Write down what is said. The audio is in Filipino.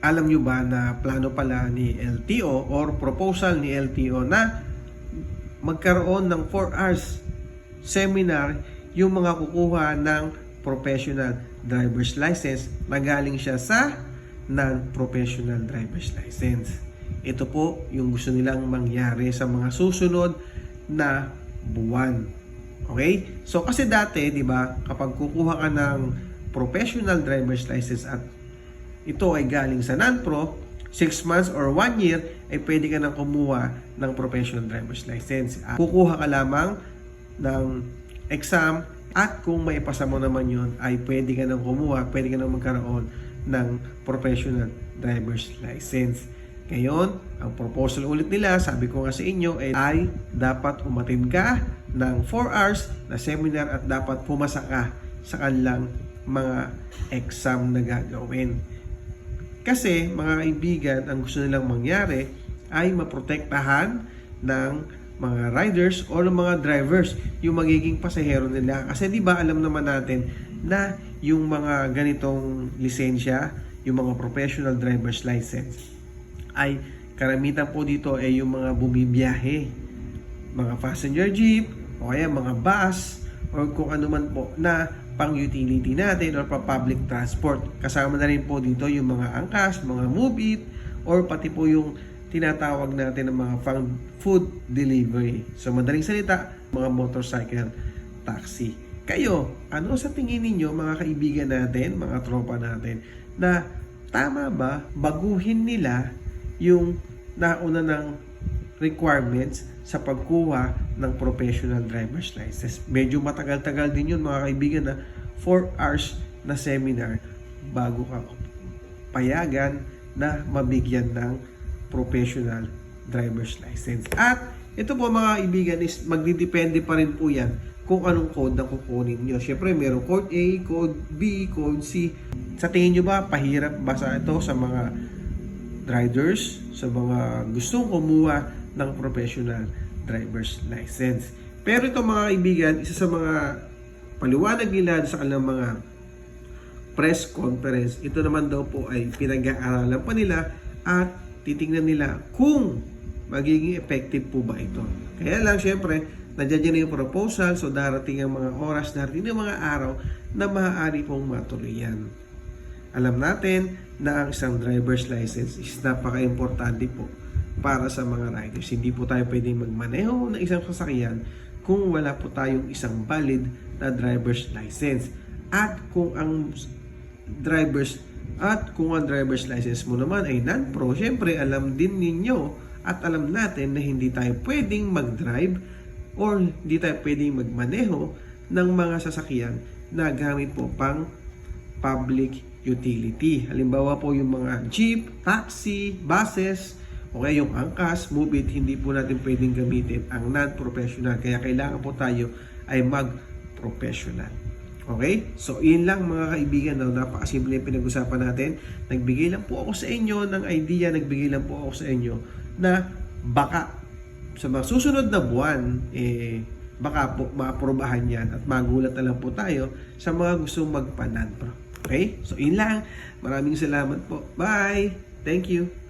alam nyo ba na plano pala ni LTO or proposal ni LTO na magkaroon ng 4 hours seminar yung mga kukuha ng professional driver's license na galing siya sa non-professional driver's license. Ito po yung gusto nilang mangyari sa mga susunod na buwan. Okay? So kasi dati, di ba, kapag kukuha ka ng professional driver's license at ito ay galing sa non-pro, 6 months or 1 year, ay pwede ka nang kumuha ng professional driver's license. Kukuha ka lamang ng exam at kung maipasa mo naman yun, ay pwede ka nang kumuha, pwede ka nang magkaroon ng professional driver's license. Ngayon, ang proposal ulit nila, sabi ko nga sa inyo, ay dapat umattend ka ng 4 hours na seminar at dapat pumasa ka sa kanilang mga exam na gagawin. Kasi mga kaibigan, ang gusto nilang mangyari ay maprotektahan ng mga riders o ng mga drivers yung magiging pasahero nila. Kasi di ba alam naman natin na yung mga ganitong lisensya, yung mga professional driver's license, ay karamitan po dito ay yung mga bumibiyahe, mga passenger jeep, o kaya mga bus, or kung ano man po na pang-utility natin or pa-public transport. Kasama na rin po dito yung mga angkas, mga move it, or pati po yung tinatawag natin ng mga food delivery. So, madaling salita, mga motorcycle taxi. Kayo, ano sa tingin ninyo mga kaibigan natin, mga tropa natin, na tama ba baguhin nila yung nauna ng requirements sa pagkuha ng professional driver's license? Medyo matagal-tagal din yun mga kaibigan, na 4 hours na seminar bago ka payagan na mabigyan ng professional driver's license. At ito po mga kaibigan is magdidepende pa rin po yan kung anong code na kukunin nyo. Siyempre meron code A, code B, code C. Sa tingin nyo ba pahirap basa ito sa mga riders, sa mga gustong kumuha ng professional driver's license? Pero ito mga kaibigan, isa sa mga paliwanag nila sa kanilang mga press conference, ito naman daw po ay pinag-aaralan pa nila at titingnan nila kung magiging effective po ba ito. Kaya lang syempre, nandiyan na yung proposal, so darating ang mga oras, darating ang mga araw na maaari pong matuloy yan. Alam natin na ang isang driver's license is napaka-importante po para sa mga riders. Hindi po tayo pwedeng magmaneho ng isang sasakyan kung wala po tayong isang valid na driver's license. At kung ang driver's license mo naman ay non-pro, syempre alam din ninyo at alam natin na hindi tayo pwedeng mag-drive or hindi tayo pwedeng magmaneho ng mga sasakyan na gamit po pang public utility. Halimbawa po yung mga jeep, taxi, buses, o kaya yung angkas, move it, hindi po natin pwedeng gamitin ang non-professional. Kaya kailangan po tayo ay mag-professional. Okay? So, yun lang mga kaibigan. Napakasimple yung pinag-usapan natin. Nagbigay lang po ako sa inyo ng idea, nagbigay lang po ako sa inyo na baka sa mga susunod na buwan, baka po maaprobahan yan at magulat na lang po tayo sa mga gustong magpa-non-pro. Okay? So, yun lang. Maraming salamat po. Bye! Thank you!